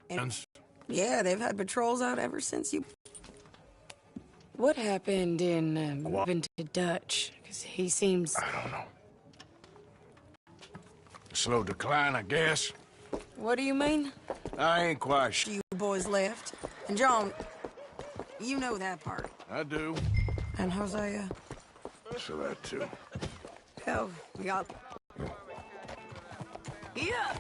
And yeah, they've had patrols out ever since you... What happened in moving to Dutch? Because he seems... I don't know. Slow decline, I guess. What do you mean? I ain't quite sure. You boys left. And John, you know that part. I do. And Hosea? So that too. Hell, we got... Yeah!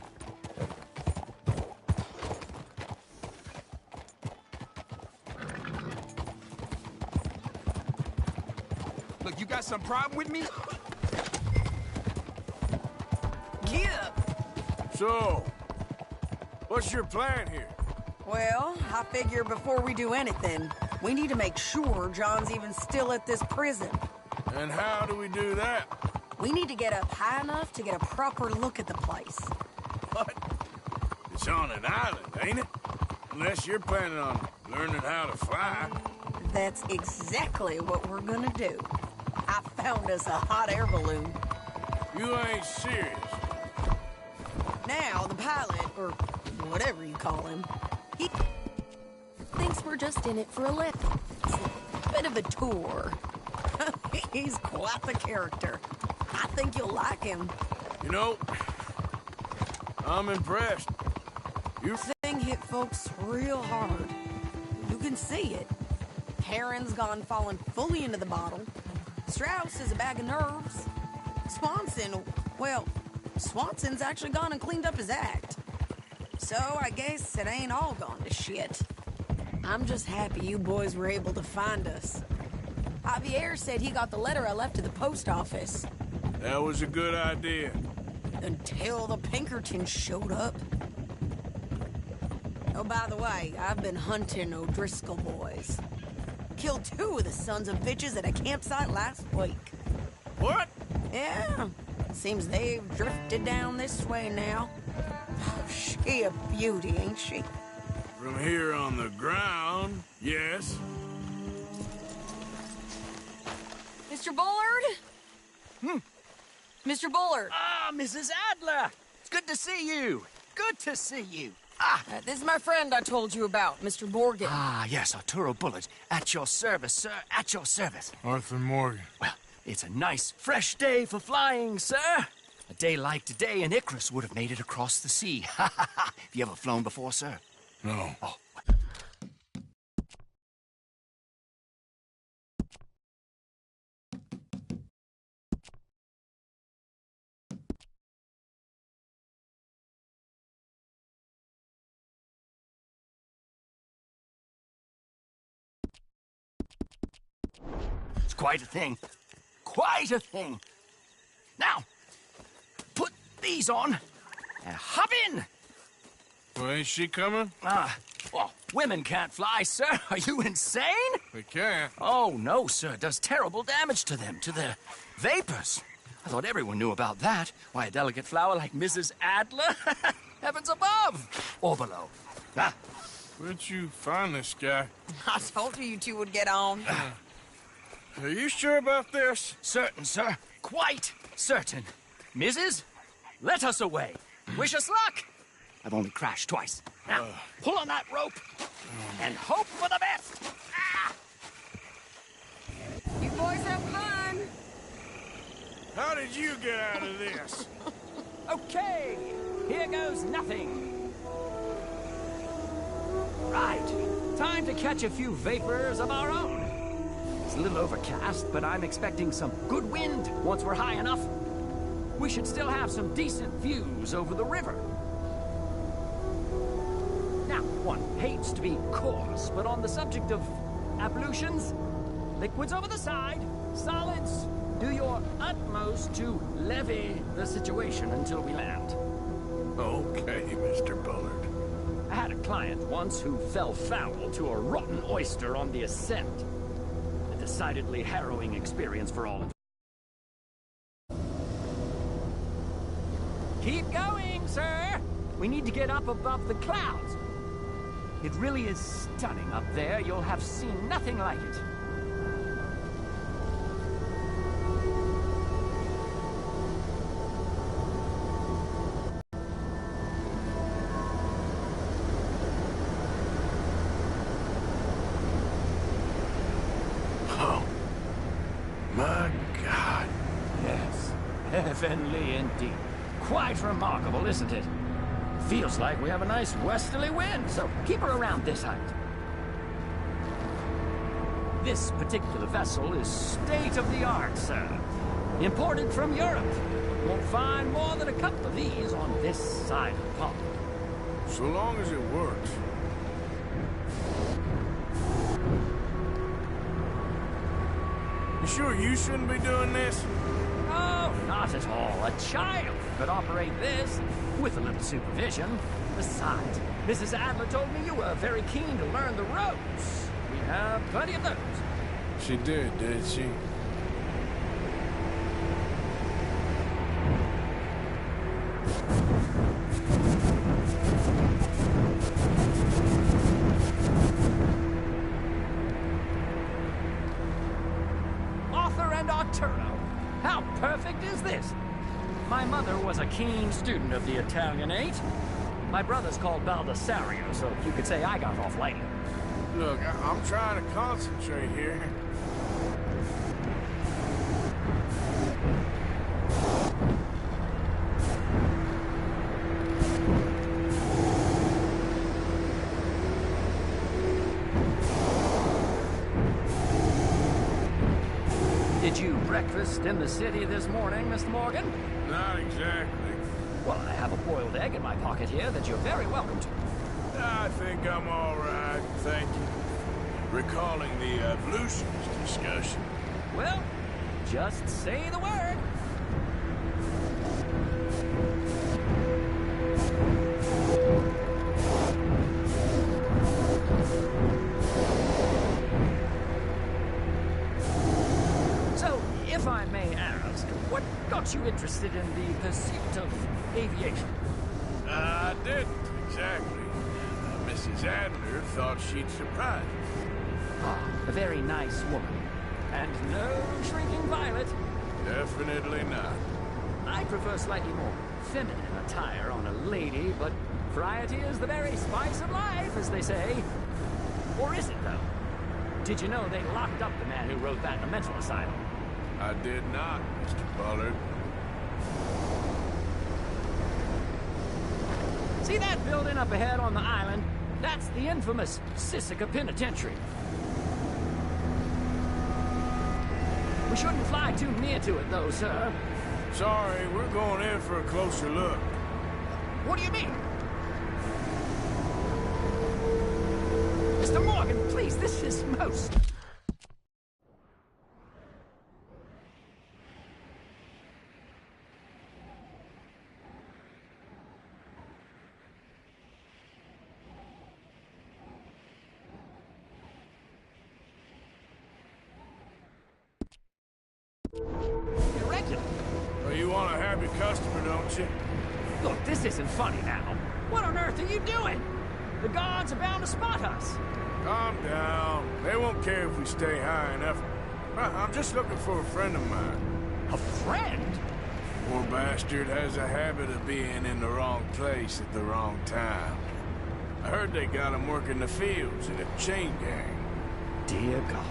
Look, you got some problem with me? Yeah! So, what's your plan here? Well, I figure before we do anything, we need to make sure John's even still at this prison. And how do we do that? We need to get up high enough to get a proper look at the place. What? It's on an island, ain't it? Unless you're planning on learning how to fly. That's exactly what we're gonna do. I found us a hot air balloon. You ain't serious. Now, the pilot, or whatever you call him, he thinks we're just in it for a lift. It's a bit of a tour. He's quite the character. I think you'll like him. You know, I'm impressed. You Thing hit folks real hard. You can see it. Heron's gone falling fully into the bottle. Strauss is a bag of nerves. Swanson's actually gone and cleaned up his act. So I guess it ain't all gone to shit. I'm just happy you boys were able to find us. Javier said he got the letter I left at the post office. That was a good idea. Until the Pinkertons showed up. Oh, by the way, I've been hunting O'Driscoll boys. Killed 2 of the sons of bitches at a campsite last week. What? Yeah, seems they've drifted down this way now. Oh, she a beauty, ain't she? From here on the ground, yes. Mr. Bullard? Mr. Bullard. Ah, Mrs. Adler! It's good to see you. Good to see you. This is my friend I told you about, Mr. Morgan. Ah, yes, Arturo Bullard. At your service, sir. At your service. Arthur Morgan. Well, it's a nice, fresh day for flying, sir. A day like today, an Icarus would have made it across the sea. Ha ha ha. Have you ever flown before, sir? No. Oh. It's quite a thing. Quite a thing. Now, put these on and hop in. Well, ain't she coming? Well, women can't fly, sir. Are you insane? We can't. Oh, no, sir. It does terrible damage to them, to their vapors. I thought everyone knew about that. Why, a delicate flower like Mrs. Adler? Heavens above. Or below. Ah. Where'd you find this guy? I told you two would get on. Are you sure about this? Certain, sir. Quite certain. Mrs., let us away. Wish us luck. I've only crashed twice. Now, pull on that rope and hope for the best. Ah! You boys have fun. How did you get out of this? Okay, here goes nothing. Right, time to catch a few vapors of our own. It's a little overcast, but I'm expecting some good wind once we're high enough. We should still have some decent views over the river. Now, one hates to be coarse, but on the subject of ablutions, liquids over the side, solids, do your utmost to levy the situation until we land. Okay, Mr. Bullard. I had a client once who fell foul to a rotten oyster on the ascent. A decidedly harrowing experience for all of us. Keep going, sir! We need to get up above the clouds. It really is stunning up there. You'll have seen nothing like it. Heavenly indeed. Quite remarkable, isn't it? Feels like we have a nice westerly wind, so keep her around this height. This particular vessel is state-of-the-art, sir. Imported from Europe. Won't find more than a couple of these on this side of the pond. So long as it works. You sure you shouldn't be doing this? Oh, not at all. A child could operate this with a little supervision. Besides, Mrs. Adler told me you were very keen to learn the ropes. We have plenty of those. She did she? Arthur and Arturo. How perfect is this? My mother was a keen student of the Italianate. My brother's called Baldessario, so you could say I got off lightly. Look, I'm trying to concentrate here. Did you breakfast in the city this morning, Mr. Morgan? Not exactly. Well, I have a boiled egg in my pocket here that you're very welcome to. I think I'm all right, thank you. Recalling the ablutions discussion. Well, just say the word. So, if I may ask, what got you interested in the pursuit of aviation? I didn't, exactly. Mrs. Adler thought she'd surprise me. Ah, a very nice woman. And no shrinking violet. Definitely not. I prefer slightly more feminine attire on a lady, but variety is the very spice of life, as they say. Or is it, though? Did you know they locked up the man who wrote that in a mental asylum? I did not, Mr. Bullard. See that building up ahead on the island? That's the infamous Sisika Penitentiary. We shouldn't fly too near to it, though, sir. Sorry, we're going in for a closer look. What do you mean? Mr. Morgan, please, this is most... irregular. Well, you want a happy customer, don't you? Look, this isn't funny now. What on earth are you doing? The guards are bound to spot us. Calm down. They won't care if we stay high enough. I'm just looking for a friend of mine. A friend? Poor bastard has a habit of being in the wrong place at the wrong time. I heard they got him working the fields in a chain gang. Dear God.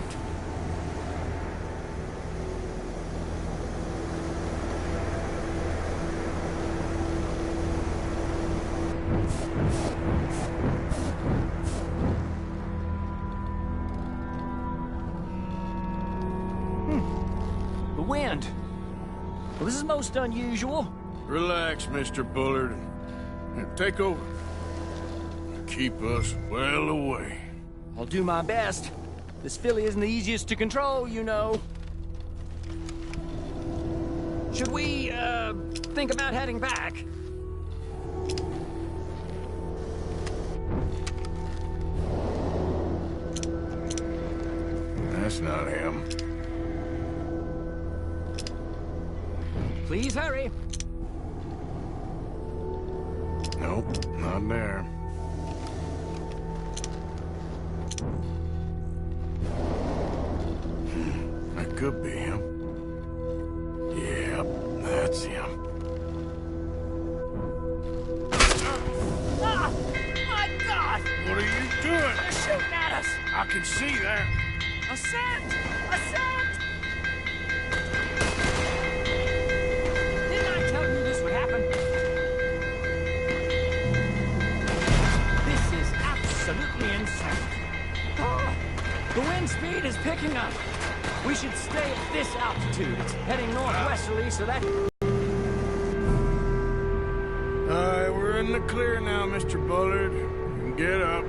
The wind. Well, this is most unusual. Relax, Mr. Bullard. Here, take over. Keep us well away. I'll do my best. This filly isn't the easiest to control, you know. Should we, think about heading back? That's not him. Please hurry. Nope, not there. That could be him. Yep, that's him. Ah! My God! What are you doing? They're shooting at us! I can see that. Ascent! Ascent! wind is picking up. We should stay at this altitude. It's heading northwesterly, so that... Alright, we're in the clear now, Mr. Bullard. Get up.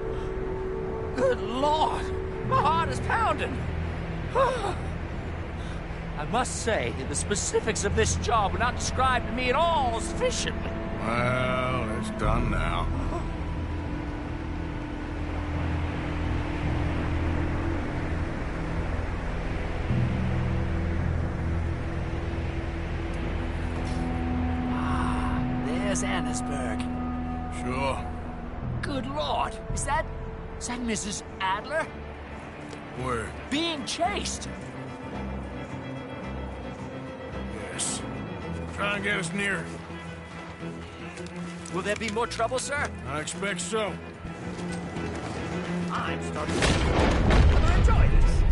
Good Lord! My heart is pounding! I must say, the specifics of this job were not described to me at all sufficiently. Well, it's done now. There's Annesburg. Sure. Good Lord! Is that Mrs. Adler? Where? Being chased! Yes. Try and get us near. Will there be more trouble, sir? I expect so. I'm starting to enjoy this.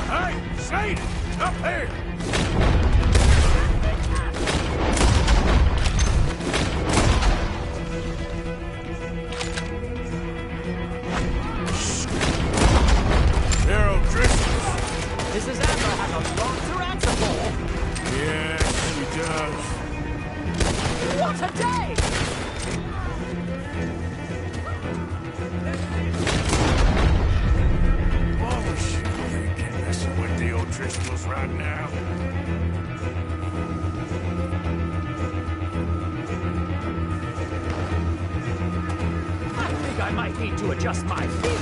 Hey, Shane! Up here! Daryl Driscoll. Mrs. Adler has a lot to answer for. Yes, he does. What a day! Oh, shit. You can't mess with the old Driscolls right now. I think I might need to adjust my feet.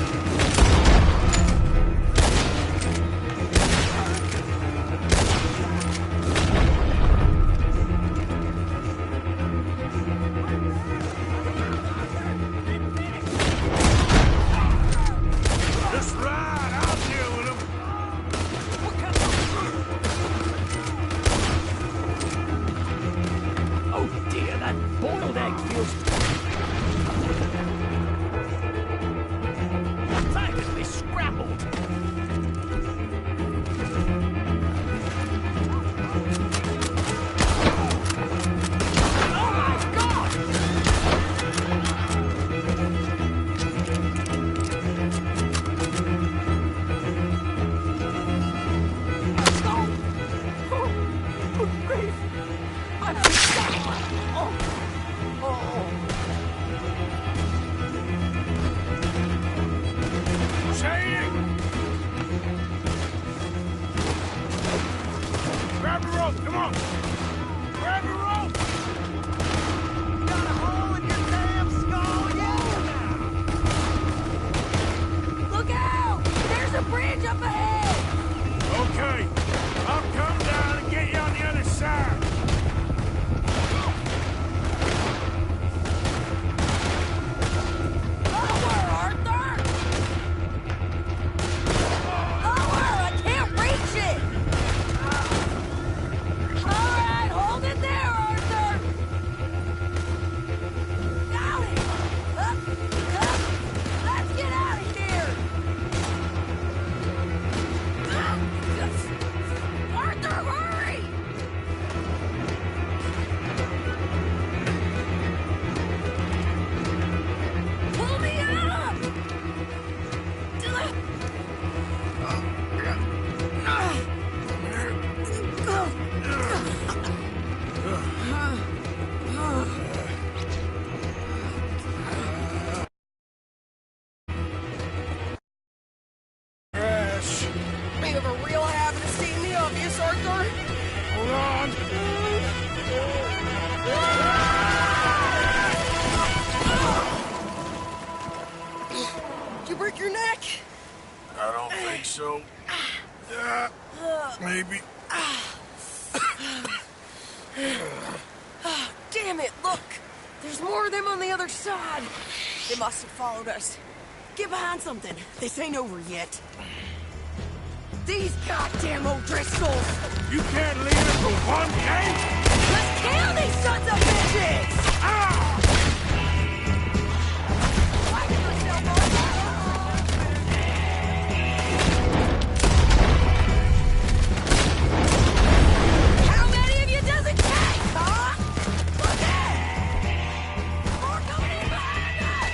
Just ride. I'll deal with him. Oh dear, that boiled egg feels decidedly scrambled. Oh my God! Oh, grief! I'm stuck! Shane! Grab the rope. Come on. Grab the rope. Got a hole in your damn skull, yeah! Look out! There's a bridge up ahead! Okay. I'll come down and get you on the other side. Lower, Arthur! Lower! I can't reach it! All right, hold it there, Arthur! Got it! Up! Let's get out of here! Arthur, hurry! Pull me up! Crash. You have a real habit of seeing the obvious, Arthur. Hold on. Did you break your neck? I don't think so. Maybe. Damn it, look! There's more of them on the other side. They must have followed us. Get behind something. This ain't over yet. These goddamn O'Driscolls! You can't leave it for one day? Let's kill these sons of bitches! Watch yourself, how many of you does it take, huh? Look out! More coming in behind us!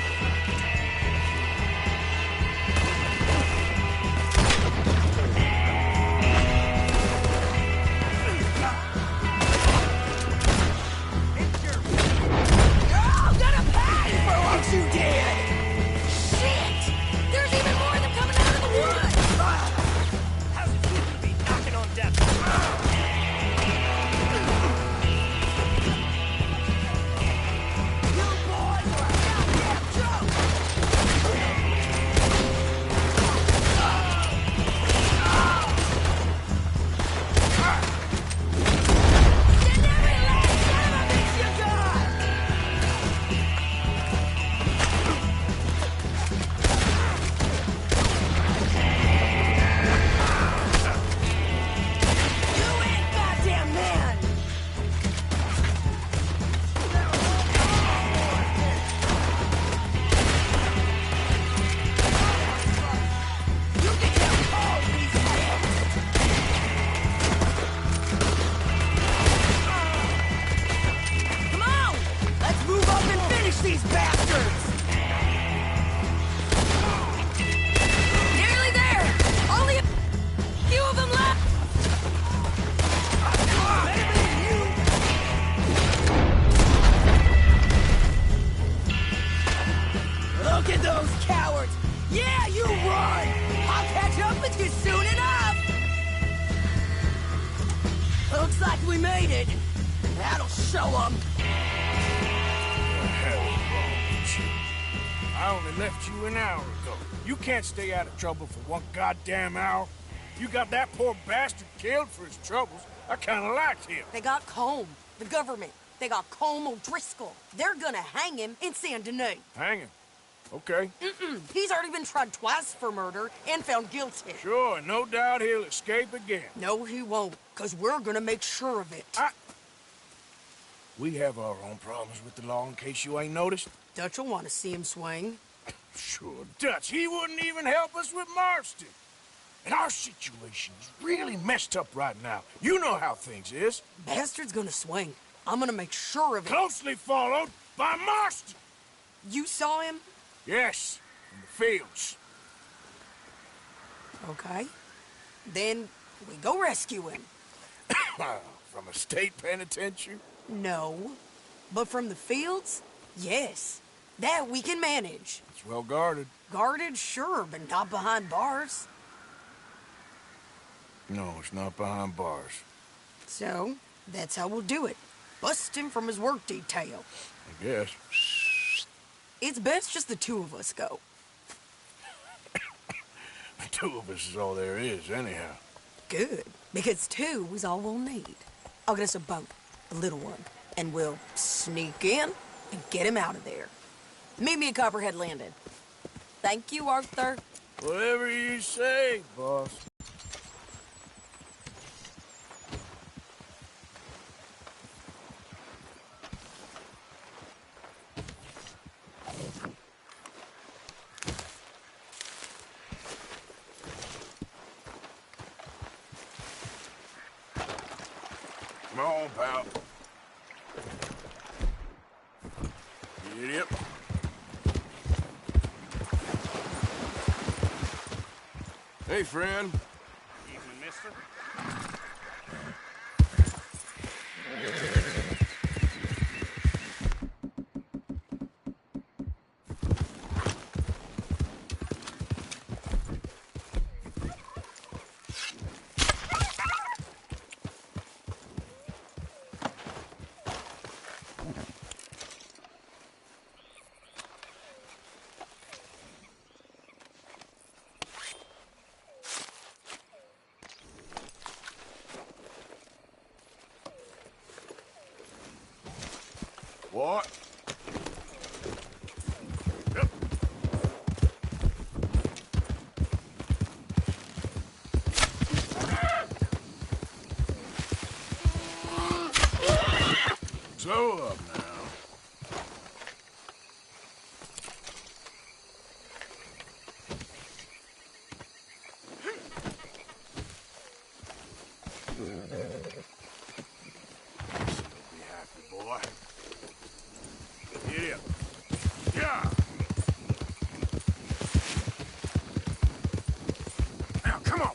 we made it. That'll show them. What the hell is wrong with you? I only left you an hour ago. You can't stay out of trouble for one goddamn hour. You got that poor bastard killed for his troubles. I kinda liked him. They got Colm, the government. They got Colm O'Driscoll. They're gonna hang him in Saint Denis. Hang him. Okay. He's already been tried twice for murder and found guilty. Sure, no doubt he'll escape again. No, he won't, because we're gonna make sure of it. We have our own problems with the law, in case you ain't noticed. Dutch will want to see him swing. Sure, Dutch, he wouldn't even help us with Marston. And our situation is really messed up right now. You know how things is. Bastard's gonna swing. I'm gonna make sure of it. Closely followed by Marston. You saw him? Yes, in the fields. Okay. Then we go rescue him. From a state penitentiary? No. But from the fields? Yes. That we can manage. It's well guarded. Guarded, sure, but not behind bars. No, it's not behind bars. So, that's how we'll do it. Bust him from his work detail. I guess. It's best just the two of us go. The two of us is all there is, anyhow. Good, because two is all we'll need. I'll get us a boat, a little one, and we'll sneak in and get him out of there. Meet me at Copperhead Landing. Thank you, Arthur. Whatever you say, boss. Come on, pal. Idiot. Hey, friend. Evening, mister. What? Slow up now. Be happy, boy. Idiot. Yeah. Now, come on.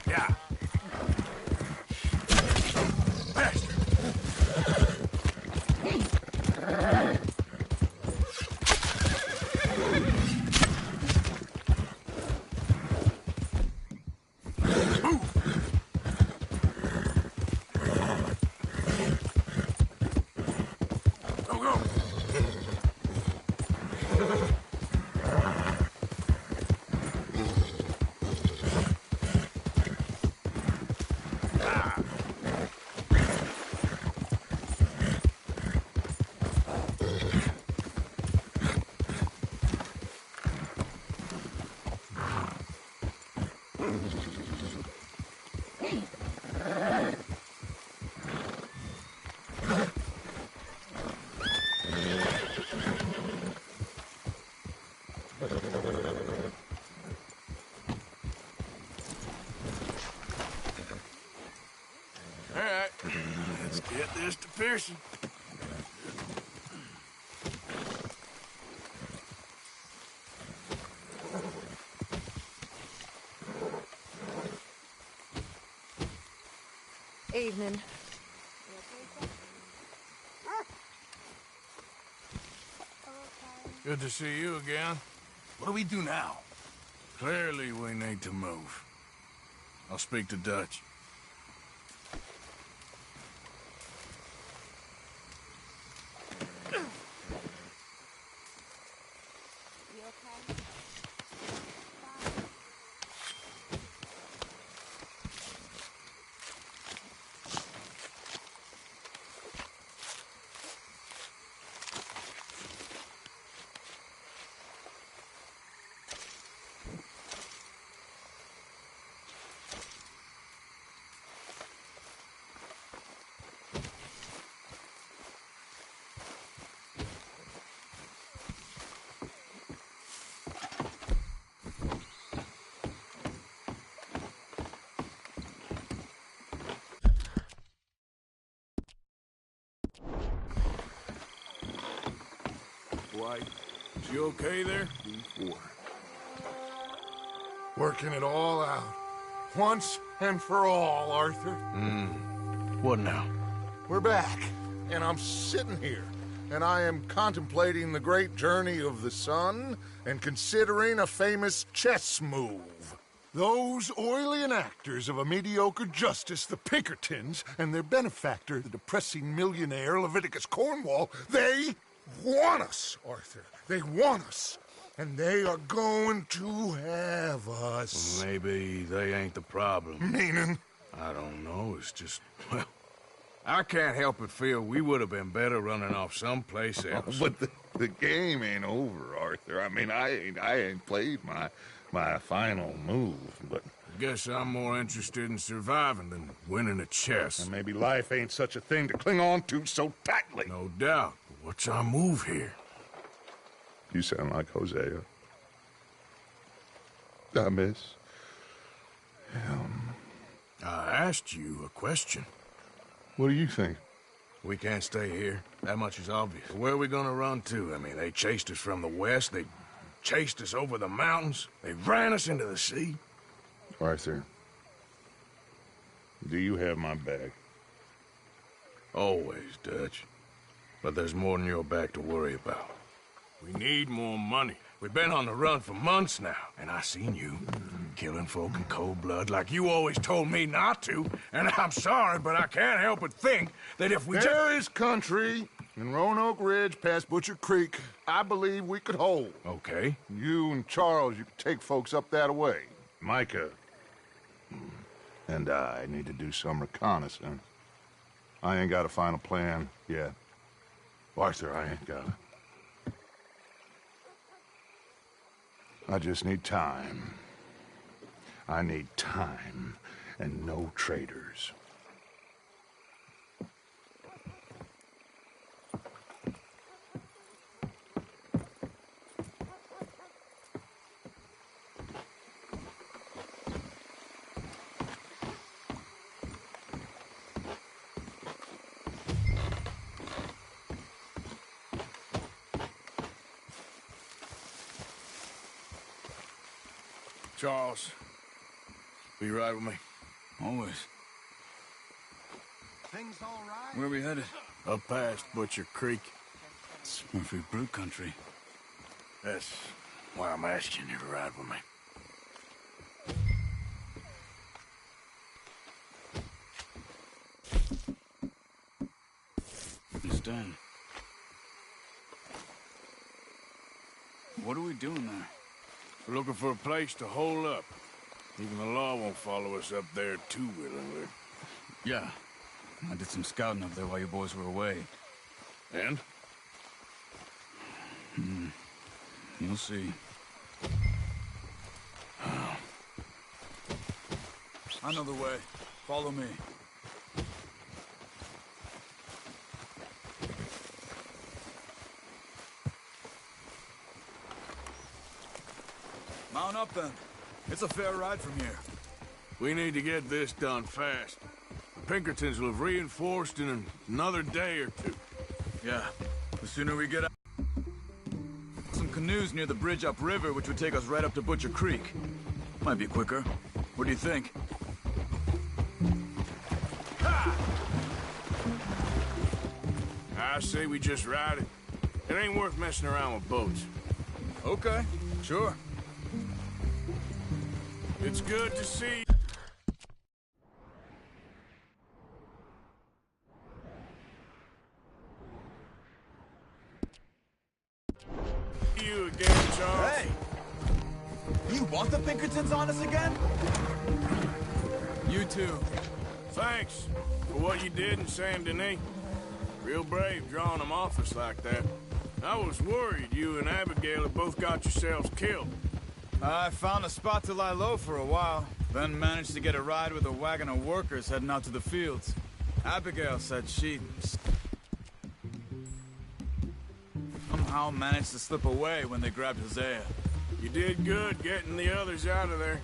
Yeah. Bastard. Go, go. All right, let's get this to Pearson. Evening. Good to see you again. What do we do now? Clearly, we need to move. I'll speak to Dutch. White, is you okay there? Working it all out. Once and for all, Arthur. What now? We're back, and I'm sitting here, and I am contemplating the great journey of the sun and considering a famous chess move. Those oily enactors of a mediocre justice, the Pinkertons, and their benefactor, the depressing millionaire Leviticus Cornwall, they want us, Arthur. They want us. And they are going to have us. Maybe they ain't the problem. Meaning? I don't know, it's just, well, I can't help but feel we would have been better running off someplace else. But the game ain't over, Arthur. I mean, I ain't played my final move, but... Guess I'm more interested in surviving than winning a chess. And maybe life ain't such a thing to cling on to so tightly. No doubt. But what's our move here? You sound like Hosea. I miss him. I asked you a question. What do you think? We can't stay here. That much is obvious. Where are we gonna run to? I mean, they chased us from the west. They chased us over the mountains. They ran us into the sea. Arthur, do you have my back? Always, Dutch. But there's more than your back to worry about. We need more money. We've been on the run for months now, and I seen you killing folk in cold blood like you always told me not to. And I'm sorry, but I can't help but think that if we There is country in Roanoke Ridge past Butcher Creek I believe we could hold. Okay. You and Charles, you could take folks up that way. Micah and I need to do some reconnaissance. I ain't got a final plan yet. Arthur, I ain't got it. I just need time. I need time and no traitors. Charles, be right with me. Always. Things all right? Where are we headed? Up past Butcher Creek. Smurfy Brute Country. That's why I'm asking you to ride with me. Understand. What are we doing there? We're looking for a place to hole up. Even the law won't follow us up there too willingly. Yeah. I did some scouting up there while you boys were away. And? You'll see. I know the way. Follow me. Mount up then. It's a fair ride from here. We need to get this done fast. The Pinkertons will have reinforced in another day or two. Yeah, the sooner we get out. Some canoes near the bridge upriver, which would take us right up to Butcher Creek. Might be quicker. What do you think? I say we just ride it. It ain't worth messing around with boats. Okay, sure. It's good to see you again, Charles. Hey! You want the Pinkertons on us again? You too. Thanks for what you did in Saint Denis. Real brave drawing them off us like that. I was worried you and Abigail had both got yourselves killed. I found a spot to lie low for a while, then managed to get a ride with a wagon of workers heading out to the fields. Abigail said she somehow managed to slip away when they grabbed Hosea. You did good getting the others out of there.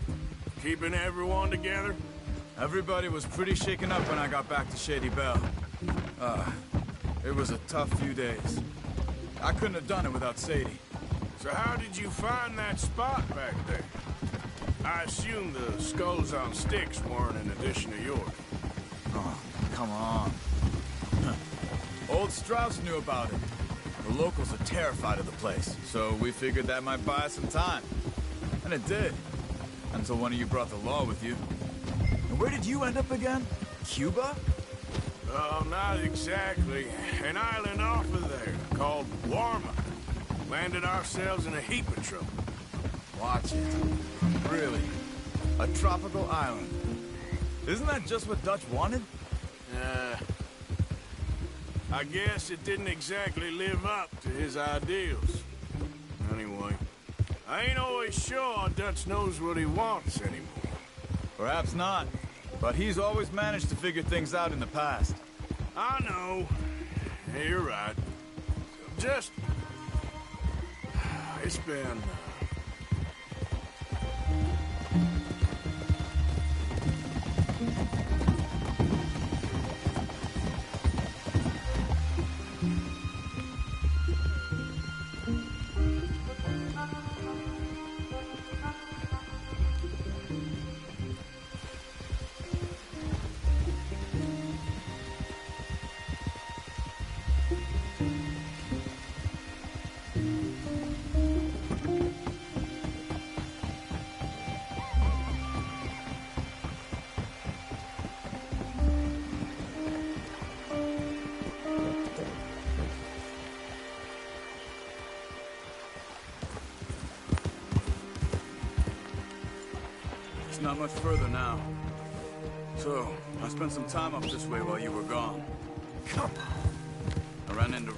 Keeping everyone together. Everybody was pretty shaken up when I got back to Shady Belle. It was a tough few days. I couldn't have done it without Sadie. So how did you find that spot back there? I assume the skulls on sticks weren't an addition of yours. Oh, come on. Old Strauss knew about it. The locals are terrified of the place, so we figured that might buy us some time. And it did. Until one of you brought the law with you. And where did you end up again? Cuba? Oh, not exactly. An island off of there called Warma. Landed ourselves in a heap of trouble. Watch it. Really? A tropical island. Isn't that just what Dutch wanted? I guess it didn't exactly live up to his ideals. Anyway, I ain't always sure Dutch knows what he wants anymore. Perhaps not. But he's always managed to figure things out in the past. I know. You're right. Just... It's been... Not much further now. So, I spent some time up this way while you were gone. Come on. I ran into...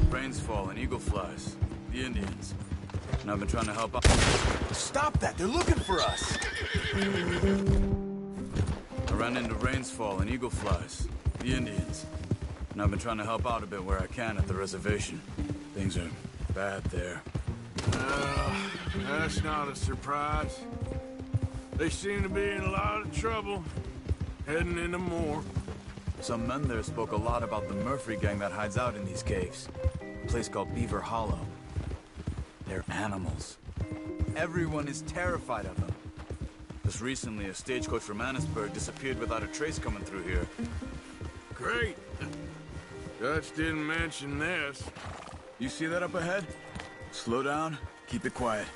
Rains fall and eagle flies. The Indians. And I've been trying to help out... Stop that! They're looking for us! I ran into rains fall and eagle flies. The Indians. And I've been trying to help out a bit where I can at the reservation. Things are bad there. That's not a surprise. They seem to be in a lot of trouble, heading into more. Some men there spoke a lot about the Murphy gang that hides out in these caves. A place called Beaver Hollow. They're animals. Everyone is terrified of them. Just recently, a stagecoach from Annisburg disappeared without a trace coming through here. Great. Dutch didn't mention this. You see that up ahead? Slow down, keep it quiet.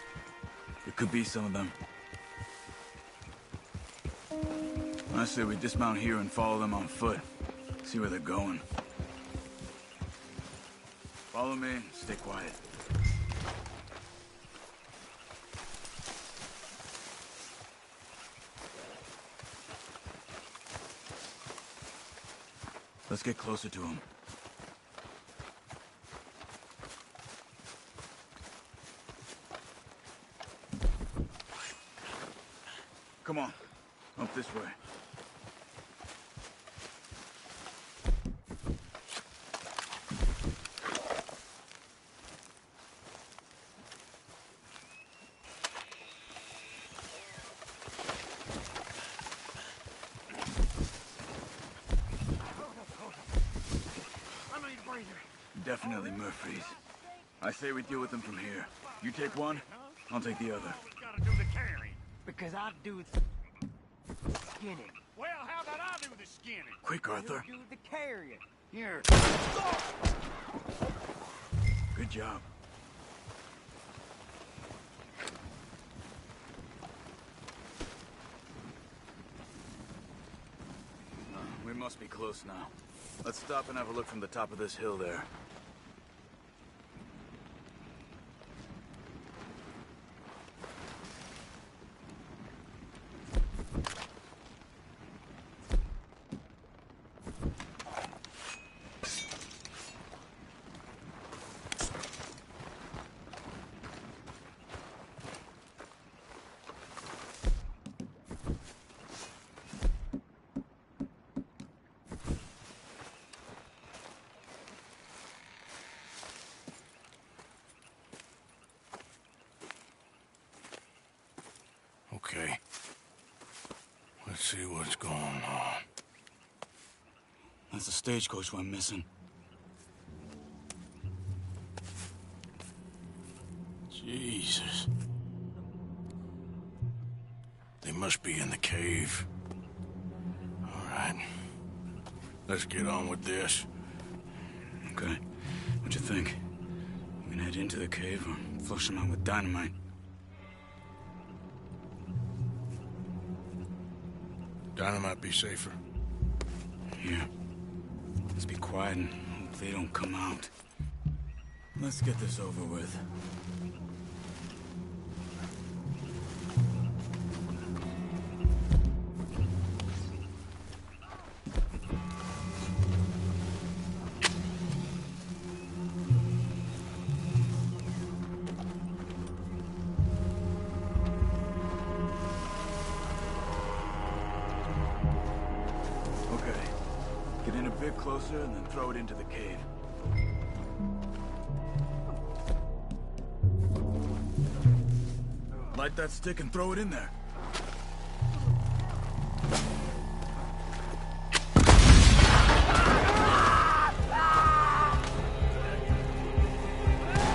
It could be some of them. I say we dismount here and follow them on foot. See where they're going. Follow me, stay quiet. Let's get closer to them. Come on, up this way. Definitely Murphy's. I say we deal with them from here. You take one, I'll take the other. Gotta do the carrying. Because I do the skinning. Well, how about I do the skinning? Quick, Arthur. You do the carrying. Here. Good job. We must be close now. Let's stop and have a look from the top of this hill there. Okay. Let's see what's going on. That's the stagecoach we're missing. Jesus. They must be in the cave. All right. Let's get on with this. Okay. What you think? We can head into the cave or flush them out with dynamite. Dynamite be safer. Here. Let's be quiet and hope they don't come out. Let's get this over with. Get in a bit closer and then throw it into the cave. Light that stick and throw it in there.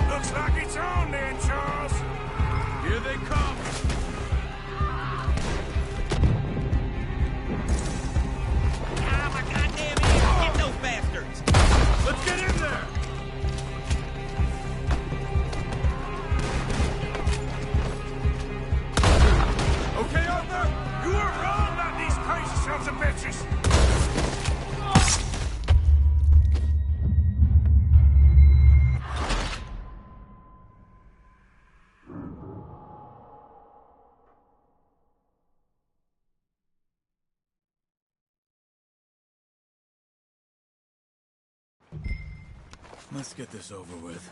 Looks like it's on then, Charles. Here they come. Let's get in there! Okay, Arthur? You were wrong about these crazy sons of bitches! Let's get this over with.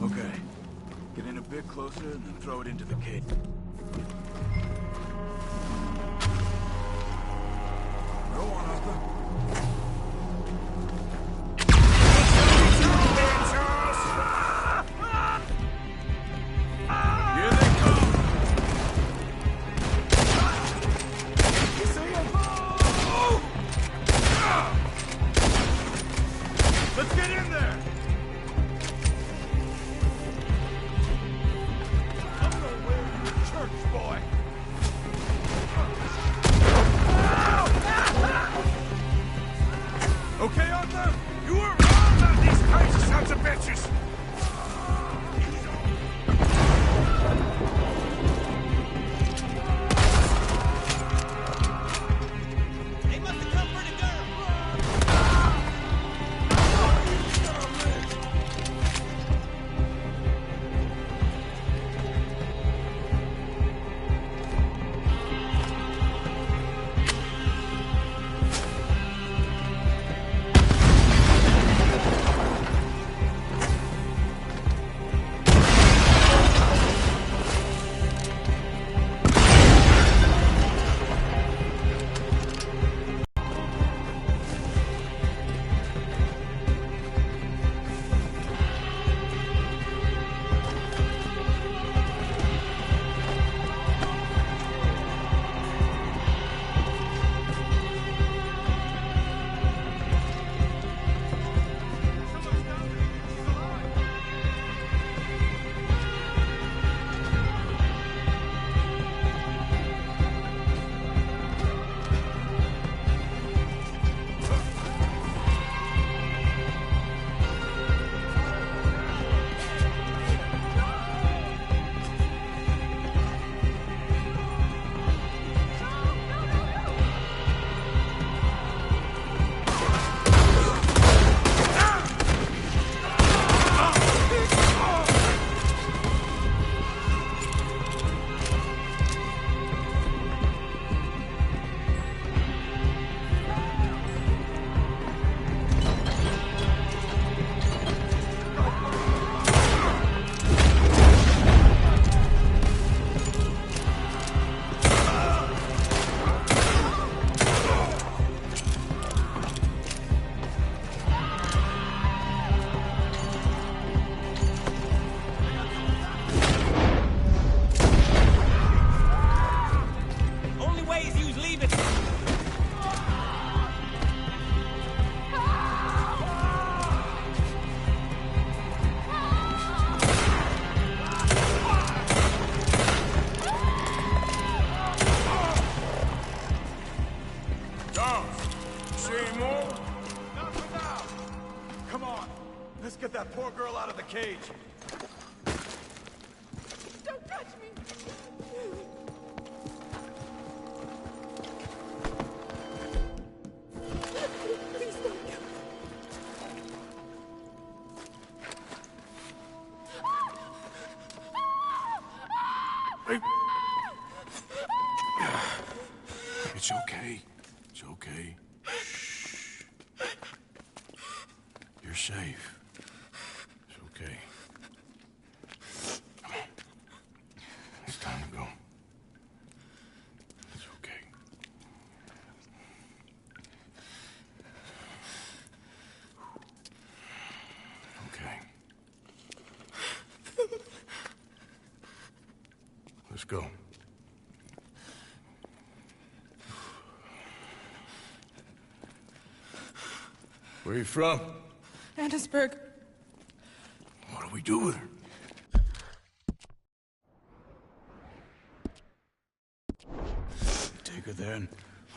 Okay. Get in a bit closer and then throw it into the cave. Go on, Arthur. Let's get in there! I'm gonna wear you a church, boy! Okay, Arthur? You were wrong about these crazy sons of bitches! They must have come for the girl. get that poor girl out of the cage. Don't touch me! Please don't kill me. Hey. It's okay. It's okay. Shh. You're safe. It's okay. Come on. It's time to go. It's okay. Okay. Let's go. Where are you from? Annesburg. What do we do with her? Take her there and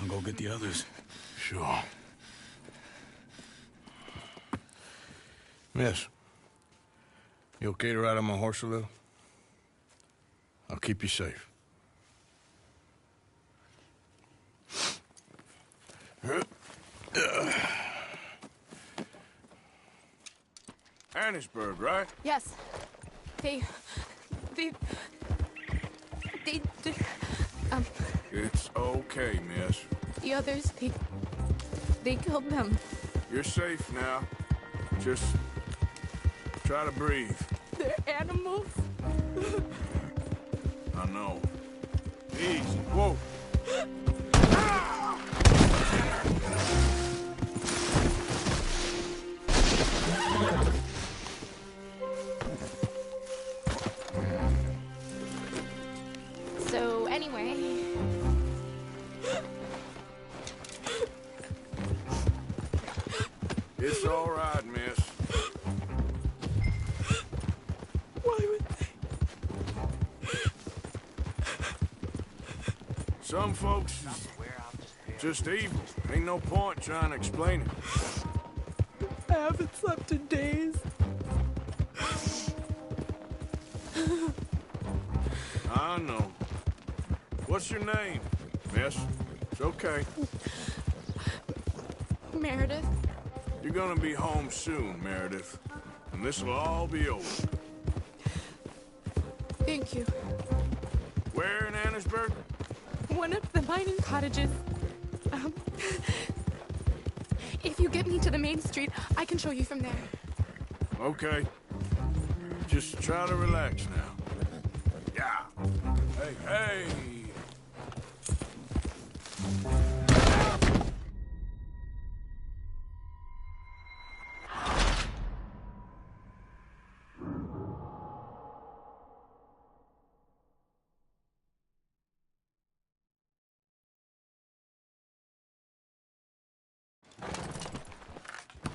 I'll go get the others. Sure. Miss, you okay to ride on my horse a little? I'll keep you safe. Annesburg, right? Yes. They... It's okay, miss. The others, they killed them. You're safe now. Just try to breathe. They're animals. I know. Easy. Whoa. So, anyway... It's all right, miss. Why would they? Some folks is just evil. Ain't no point trying to explain it. I haven't slept in days. I know. What's your name, miss? It's okay. Meredith. You're gonna be home soon, Meredith. And this'll all be over. Thank you. Where in Annesburg? One of the mining cottages. If you get me to the main street, I can show you from there. Okay. Just try to relax now. Yeah. Hey, hey!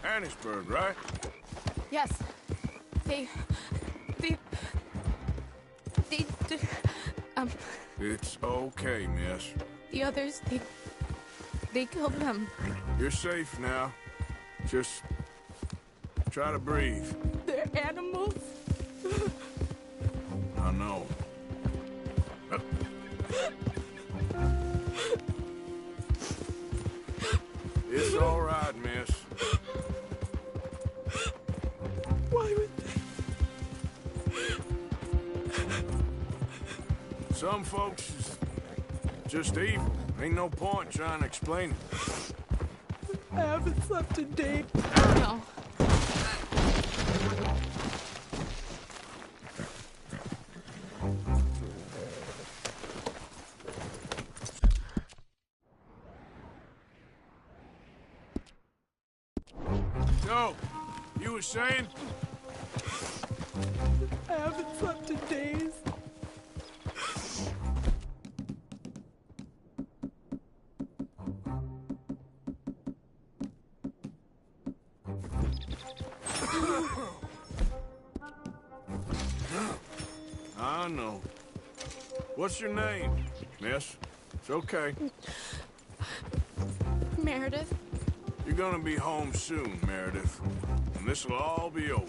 Annesburg, right? Yes. They... It's okay, miss. The others, they killed them. You're safe now. Just try to breathe. They're animals. I know. It's all right, miss. Why would they? Some folks is just evil. Ain't no point trying to explain it. I haven't slept in days. No. So, you were saying? I haven't slept in days. I know. What's your name, miss? It's okay. Meredith. You're gonna be home soon, Meredith. And this'll all be over.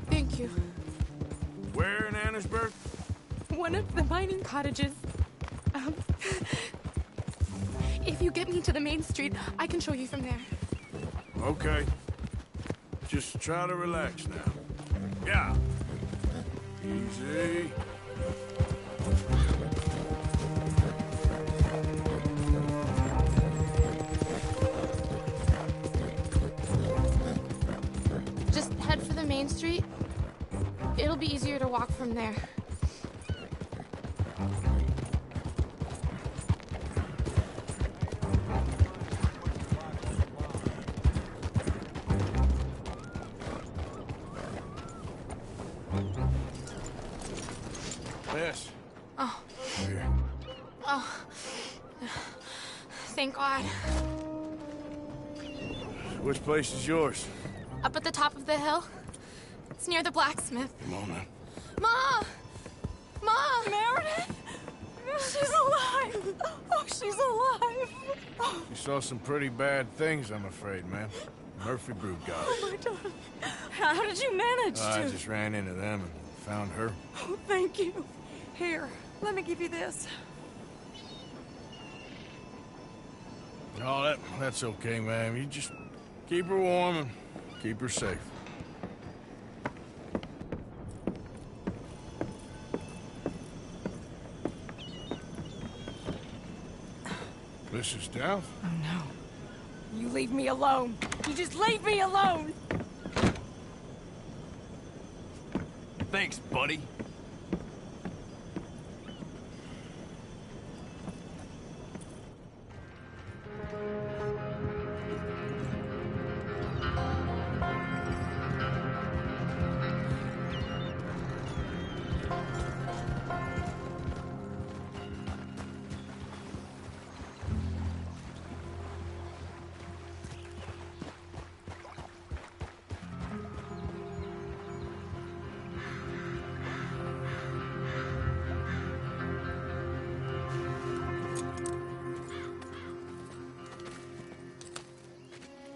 Thank you. Where in Annesburg? One of the mining cottages. If you get me to the main street, I can show you from there. Okay. Just try to relax now. Yeah. Easy. Just head for the main street. It'll be easier to walk from there. Yes. Oh. Here. Oh. Thank God. Which place is yours? Up at the top of the hill. It's near the blacksmith. Come on now. Ma! Ma! Meredith? She's alive! Oh, she's alive! Oh, You saw some pretty bad things, I'm afraid, man. Murphy Brood got it. my darling. How did you manage I to? just ran into them and found her. Oh, thank you. Here, let me give you this. Oh, that's okay, man. You just keep her warm and keep her safe. Mrs. Dowd? Oh, no. You leave me alone. You just leave me alone. Thanks, buddy.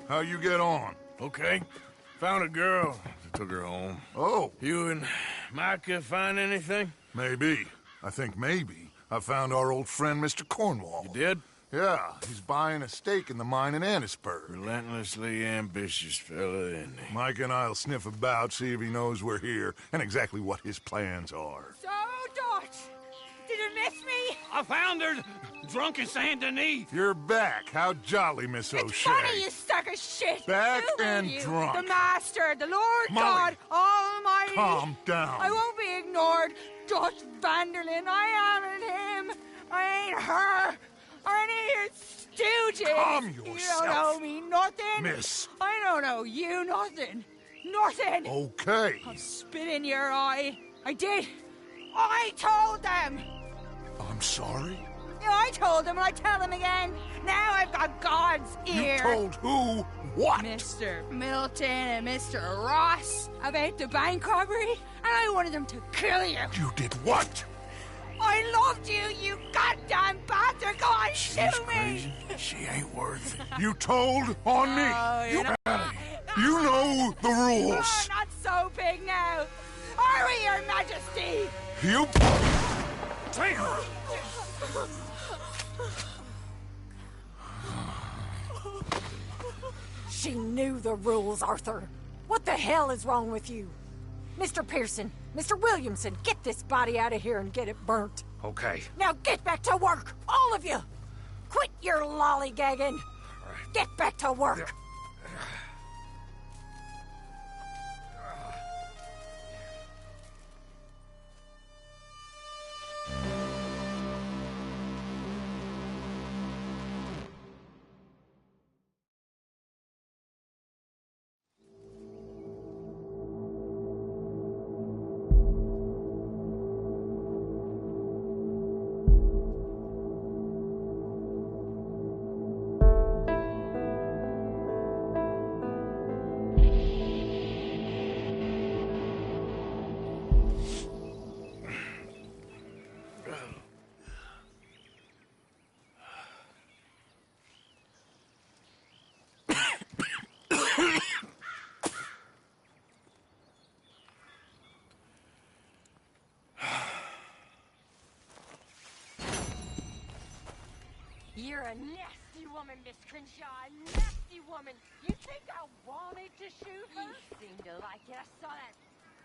How you get on? Okay. Found a girl. Took her home. Oh, You and Micah find anything? maybe. I think maybe. I found our old friend, Mr. Cornwall. You did? Yeah, he's buying a stake in the mine in Annisburg. Relentlessly ambitious fella, isn't he? Mike and I'll sniff about, see if he knows we're here, and exactly what his plans are. So, Dot, did you miss me? I found her drunk in Saint Denis. You're back. How jolly, Miss It's O'Shea. funny, you sack of shit. Back Who are and you? drunk. The Master, the Lord Molly, God Almighty. Calm down. I won't be ignored. Dutch Vanderlyn, I am him. I ain't her. Or any of your stooges. Calm You yourself. don't owe me nothing. Miss. I don't owe you nothing. Nothing. Okay. I'll spit in your eye. I did. I told them. I'm sorry? Yeah, I told them and I tell them again. Now I've got God's ear. You told who what? Mr. Milton and Mr. Ross about the bank robbery, and I wanted them to kill you. You did what? I loved you, you goddamn bastard! Go on, shoot me! She ain't worth it. You told on me. Oh, you, know. you know the You're rules. not so big now. Are we, Your Majesty? You... She knew the rules, Arthur. What the hell is wrong with you? Mr. Pearson, Mr. Williamson, get this body out of here and get it burnt. Okay. Now get back to work, all of you! Quit your lollygagging! Get back to work! You're a nasty woman, Miss Crenshaw. A nasty woman. You think I wanted to shoot her? You seem to like it. I saw that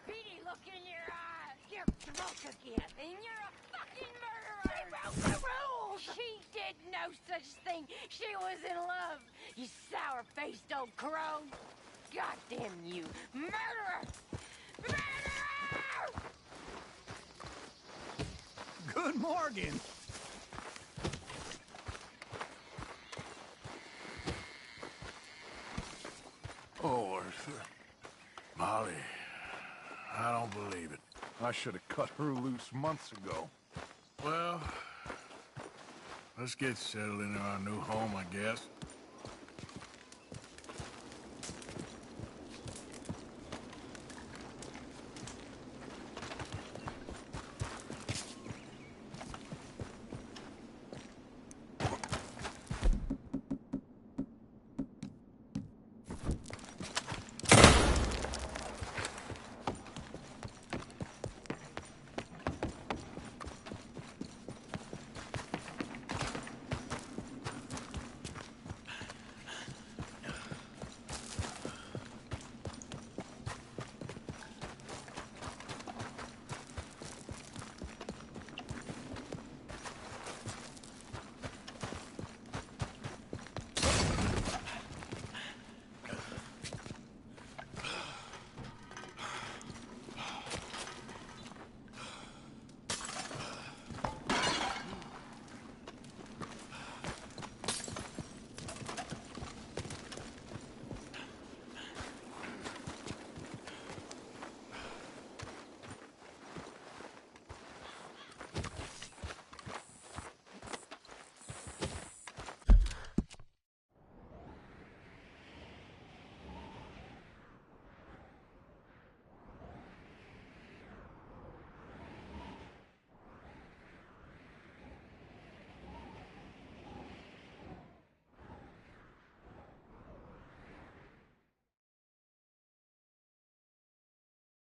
beady look in your eye. You're drunk again, and you're a fucking murderer. She broke the rules. She did no such thing. She was in love. You sour-faced old crow. Goddamn you, murderer! Murderer! Good morning. Oh, Arthur. Molly, I don't believe it. I should have cut her loose months ago. Well, let's get settled into our new home, I guess.